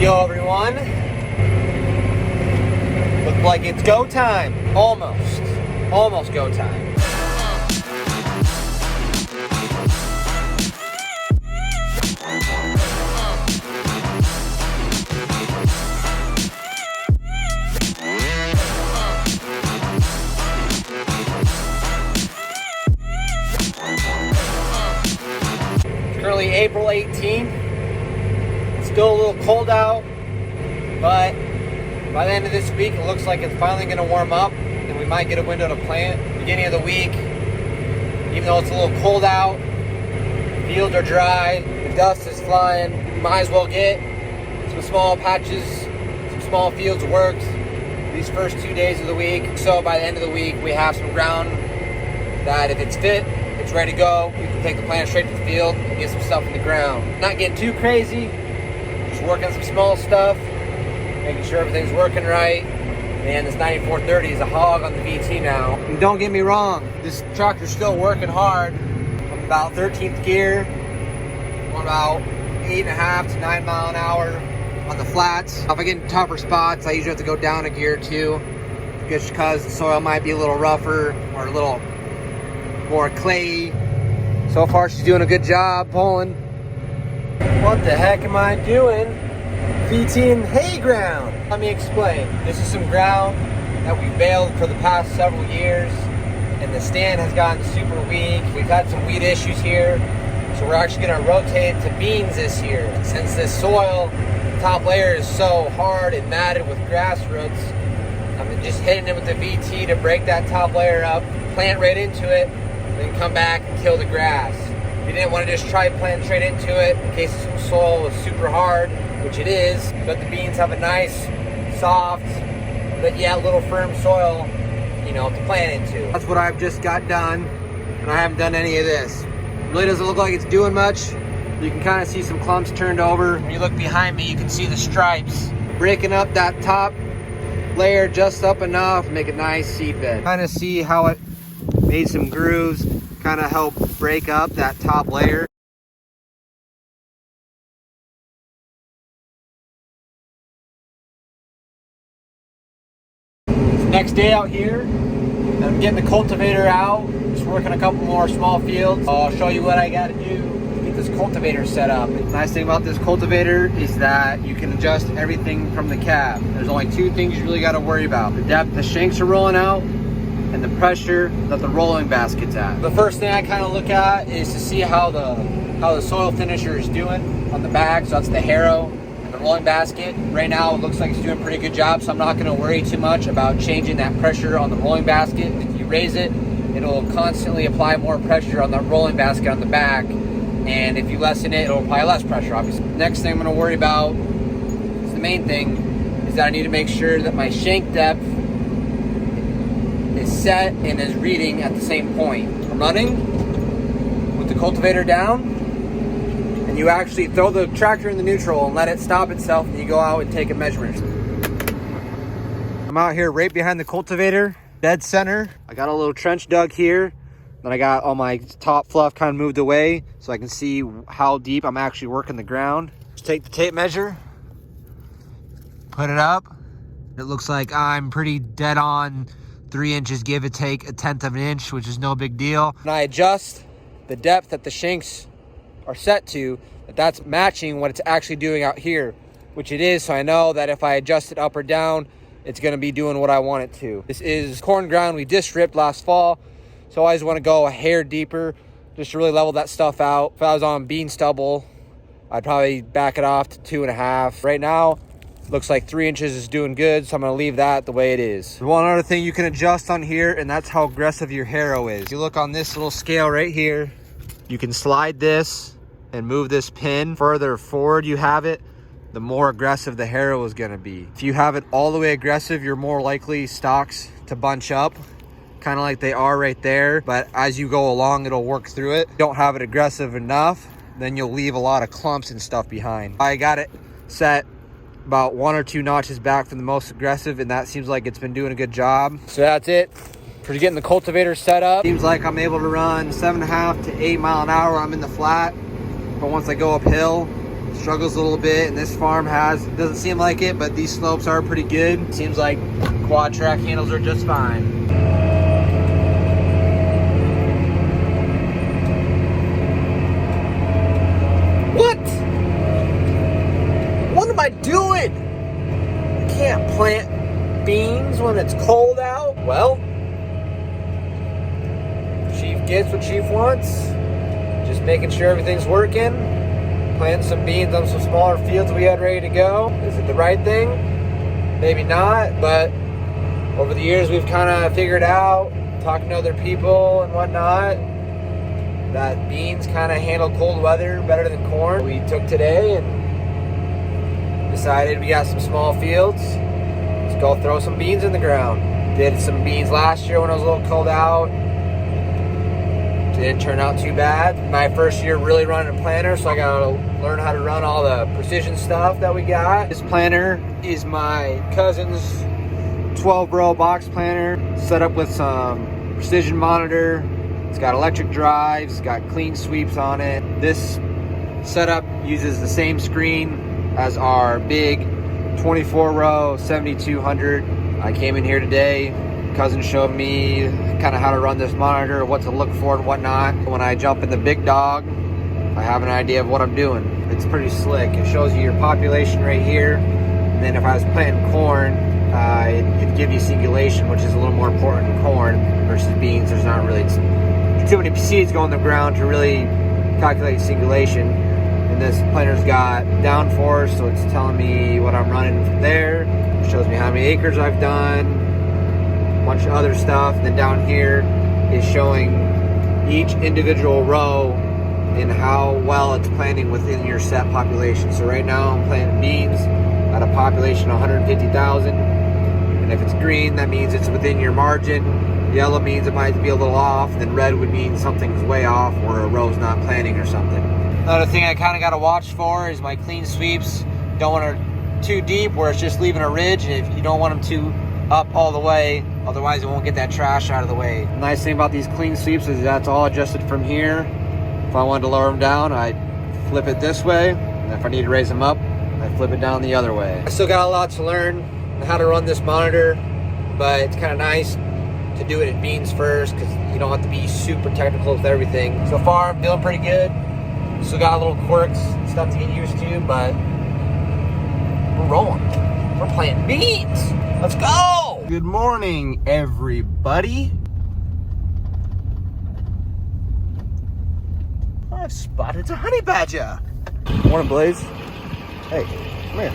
Yo everyone, look like it's go time. Almost go time. It's currently April 18th. Still a little cold out, but by the end of this week, it looks like it's finally going to warm up, and we might get a window to plant. Beginning of the week, even though it's a little cold out, fields are dry, the dust is flying, might as well get some small patches, some small fields worked these first 2 days of the week. So by the end of the week, we have some ground that if it's fit, it's ready to go. We can take the plant straight to the field and get some stuff in the ground. Not getting too crazy. Working on some small stuff, making sure everything's working right. Man, this 9430 is a hog on the VT now. And don't get me wrong, this tractor's still working hard. I'm about 13th gear, on about 8.5 to 9 mile an hour on the flats. If I get in tougher spots, I usually have to go down a gear or two, just because the soil might be a little rougher or a little more clayey. So far, she's doing a good job pulling. What the heck am I doing? VTing hay ground. Let me explain. This is some ground that we baled for the past several years, and the stand has gotten super weak. We've had some weed issues here, so we're actually going to rotate to beans this year. Since this soil, top layer is so hard and matted with grass roots, I'm just hitting it with the VT to break that top layer up, plant right into it, then come back and kill the grass. We didn't want to just try planting straight into it in case the soil was super hard, which it is, but the beans have a nice, soft, but yeah, little firm soil, to plant into. That's what I've just got done, and I haven't done any of this. It really doesn't look like it's doing much. You can kind of see some clumps turned over. When you look behind me, you can see the stripes. Breaking up that top layer just up enough, make a nice seed bed. Kind of see how it made some grooves, kind of help break up that top layer. Next day out here, I'm getting the cultivator out, just working a couple more small fields. I'll show you what I got to do to get this cultivator set up. The nice thing about this cultivator is that you can adjust everything from the cab. There's only two things you really got to worry about: the depth the shanks are rolling out and the pressure that the rolling basket's at. The first thing I kind of look at is to see how the soil finisher is doing on the back. So that's the harrow and the rolling basket. Right now it looks like it's doing a pretty good job, so I'm not going to worry too much about changing that pressure on the rolling basket. If you raise it, it'll constantly apply more pressure on the rolling basket on the back, and if you lessen it, it'll apply less pressure, obviously. Next thing I'm going to worry about is the main thing, is that I need to make sure that my shank depth is set and is reading at the same point. I'm running with the cultivator down, and you actually throw the tractor in the neutral and let it stop itself, and you go out and take a measurement. I'm out here right behind the cultivator, dead center. I got a little trench dug here, then I got all my top fluff kind of moved away so I can see how deep I'm actually working the ground. Just take the tape measure, put it up. It looks like I'm pretty dead on 3 inches, give or take 1/10 of an inch, which is no big deal. And I adjust the depth that the shanks are set to, that's matching what it's actually doing out here, which it is. So I know that if I adjust it up or down, it's going to be doing what I want it to. This is corn ground we disc ripped last fall, so I just want to go a hair deeper just to really level that stuff out. If I was on bean stubble, I'd probably back it off to 2.5. Right now, looks like 3 inches is doing good, so I'm gonna leave that the way it is. One other thing you can adjust on here, and that's how aggressive your harrow is. You look on this little scale right here, you can slide this and move this pin further forward you have it, the more aggressive the harrow is gonna be. If you have it all the way aggressive, you're more likely stalks to bunch up, kind of like they are right there, but as you go along, it'll work through it. Don't have it aggressive enough, then you'll leave a lot of clumps and stuff behind. I got it set about 1 or 2 notches back from the most aggressive, and that seems like it's been doing a good job. So that's it for getting the cultivator set up. Seems like I'm able to run 7.5 to 8 mile an hour. I'm in the flat, but once I go uphill, it's struggles a little bit, and this farm doesn't seem like it, but these slopes are pretty good. Seems like quad track handles are just fine. What? What am I doing? I can't plant beans when it's cold out. Well, Chief gets what Chief wants. Just making sure everything's working. Planting some beans on some smaller fields we had ready to go. Is it the right thing? Maybe not, but over the years we've kind of figured out, talking to other people and whatnot, that beans kind of handle cold weather better than corn. We took today and decided we got some small fields. Let's go throw some beans in the ground. Did some beans last year when it was a little cold out. Didn't turn out too bad. My first year really running a planter, so I gotta learn how to run all the precision stuff that we got. This planter is my cousin's 12-row box planter, set up with some precision monitor. It's got electric drives, got clean sweeps on it. This setup uses the same screen as our big 24-row 7200. I came in here today. Cousin showed me kind of how to run this monitor, what to look for and whatnot. When I jump in the big dog, I have an idea of what I'm doing. It's pretty slick. It shows you your population right here. And then if I was planting corn, it'd give you singulation, which is a little more important in corn versus beans. There's not really too many seeds going in the ground to really calculate singulation. And this planter's got downforce, so it's telling me what I'm running from there. It shows me how many acres I've done, bunch of other stuff. And then down here is showing each individual row and how well it's planting within your set population. So right now I'm planting beans at a population of 150,000, and if it's green, that means it's within your margin. Yellow means it might be a little off, and then red would mean something's way off or a row's not planting or something. Another thing I kind of got to watch for is my clean sweeps. Don't want them too deep where it's just leaving a ridge, and if you don't want them too up all the way, otherwise it won't get that trash out of the way. The nice thing about these clean sweeps is that's all adjusted from here. If I wanted to lower them down, I'd flip it this way, and if I need to raise them up, I'd flip it down the other way. I still got a lot to learn on how to run this monitor, but it's kind of nice to do it in beans first because you don't have to be super technical with everything. So far I'm feeling pretty good. Still got a little quirks and stuff to get used to, but we're rolling. We're planting beans. Let's go! Good morning, everybody. I've spotted a honey badger. Morning, Blaze. Hey, come here.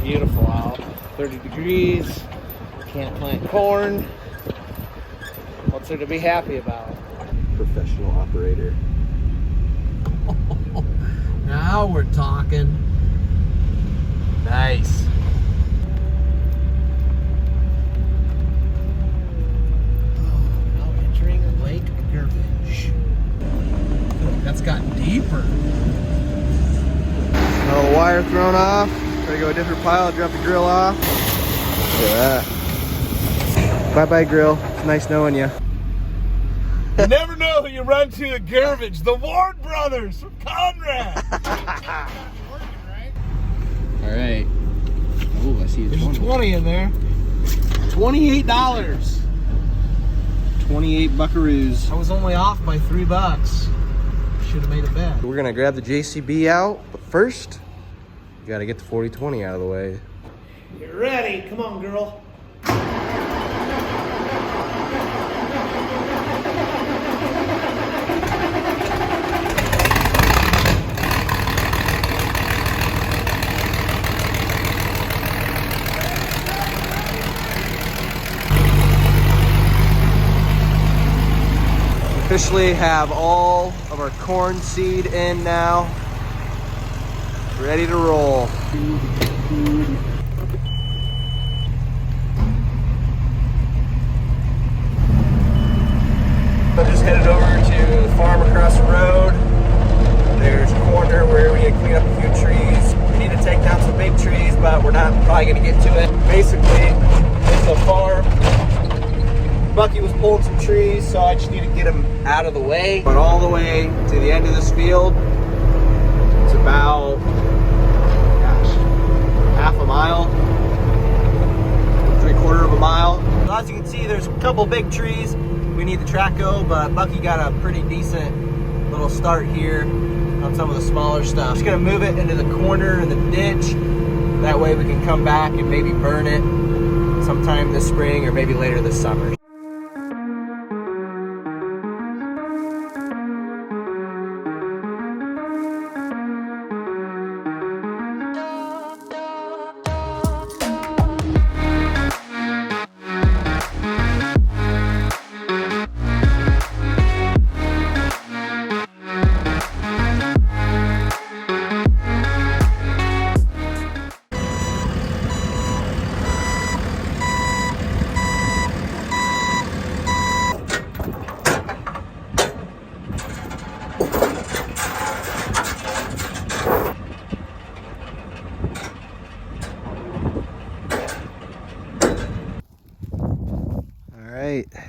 Beautiful out. 30 degrees. Can't plant corn. What's there to be happy about? Professional operator. Now we're talking. Nice. Lake Garbage. That's gotten deeper. Another wire thrown off. Try to go a different pile, drop the grill off. Look at that. Bye-bye, grill. It's nice knowing you. You never know who you run to at Garbage. The Ward brothers from Conrad. All right. Oh, I see a 20. There's a 20 in there. $28. 28 buckaroos. I was only off by $3. Should have made a bet. We're gonna grab the JCB out, but first, you gotta get the 40-20 out of the way. Get ready. Come on, girl. Officially have all of our corn seed in now. Ready to roll. I just headed over to the farm across the road. There's a corner where we need to clean up a few trees. We need to take down some big trees, but we're not probably going to get to it. Basically, it's a farm. Bucky was pulling some trees, so I just need to get them out of the way. But all the way to the end of this field, it's about couple big trees we need the track go, but Bucky got a pretty decent little start here on some of the smaller stuff. Just gonna move it into the corner in the ditch. That way we can come back and maybe burn it sometime this spring or maybe later this summer.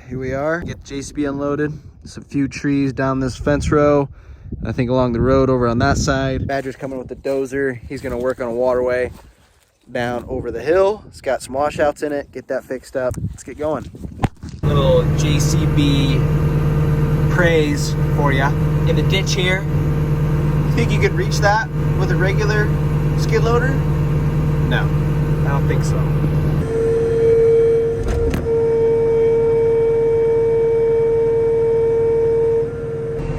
Here we are. Get the JCB unloaded. There's a few trees down this fence row. I think along the road over on that side. Badger's coming with the dozer. He's gonna work on a waterway down over the hill. It's got some washouts in it. Get that fixed up. Let's get going. Little JCB praise for ya. In the ditch here. Think you could reach that with a regular skid loader? No, I don't think so.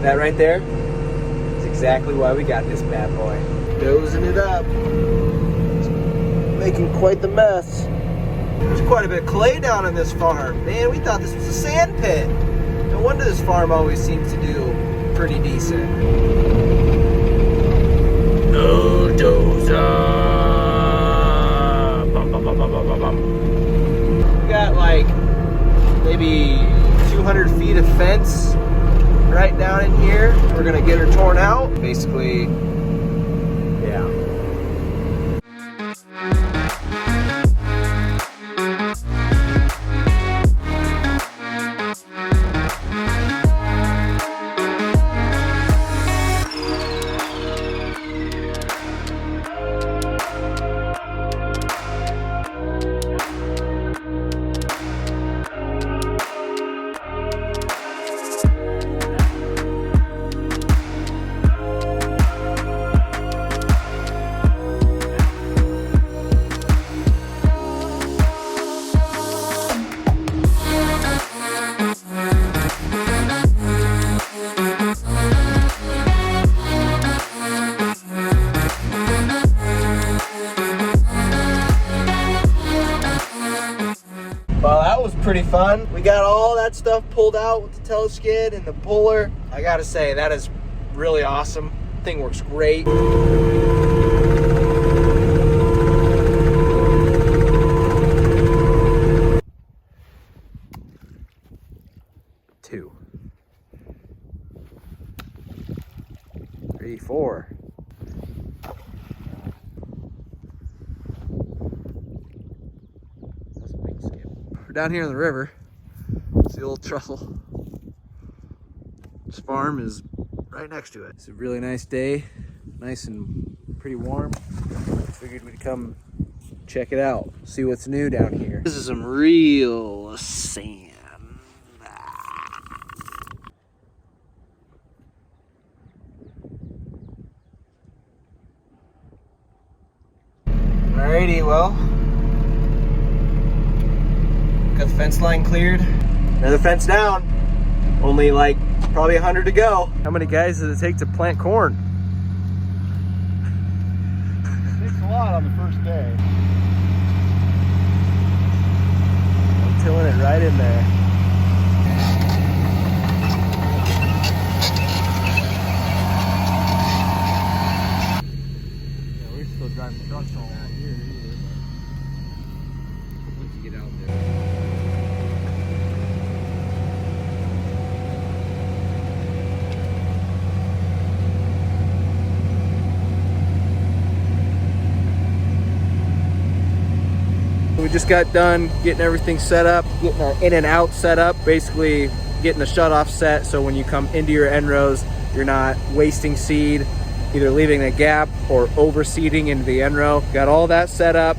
That right there is exactly why we got this bad boy. Dozing it up. It's making quite the mess. There's quite a bit of clay down in this farm. Man, we thought this was a sand pit. No wonder this farm always seems to do pretty decent. No dozer. We got like maybe 200 feet of fence right down in here. We're gonna get her torn out. Basically, yeah. Well, that was pretty fun. We got all that stuff pulled out with the teleskid and the puller. I gotta say, that is really awesome. Thing works great. Two. 3, 4. We're down here in the river. It's the old trestle. This farm is right next to it. It's a really nice day, nice and pretty warm. Figured we'd come check it out, see what's new down here. This is some real sand. Alrighty, well, got the fence line cleared. Another fence down. Only like probably 100 to go. How many guys does it take to plant corn? It takes a lot on the first day. I'm tilling it right in there. Yeah, we're still driving trucks all out here either. Once you get out there. We just got done getting everything set up, getting our in and out set up, basically getting the shut off set so when you come into your end rows, you're not wasting seed, either leaving a gap or overseeding into the end row. Got all that set up,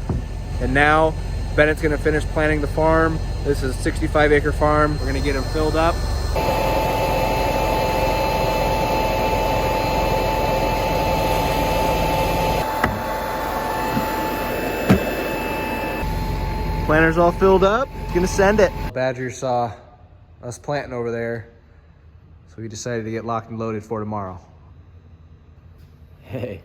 and now Bennett's gonna finish planting the farm, This is a 65 acre farm. We're gonna get them filled up. Planter's all filled up. Gonna send it. Badger saw us planting over there, so we decided to get locked and loaded for tomorrow. Hey.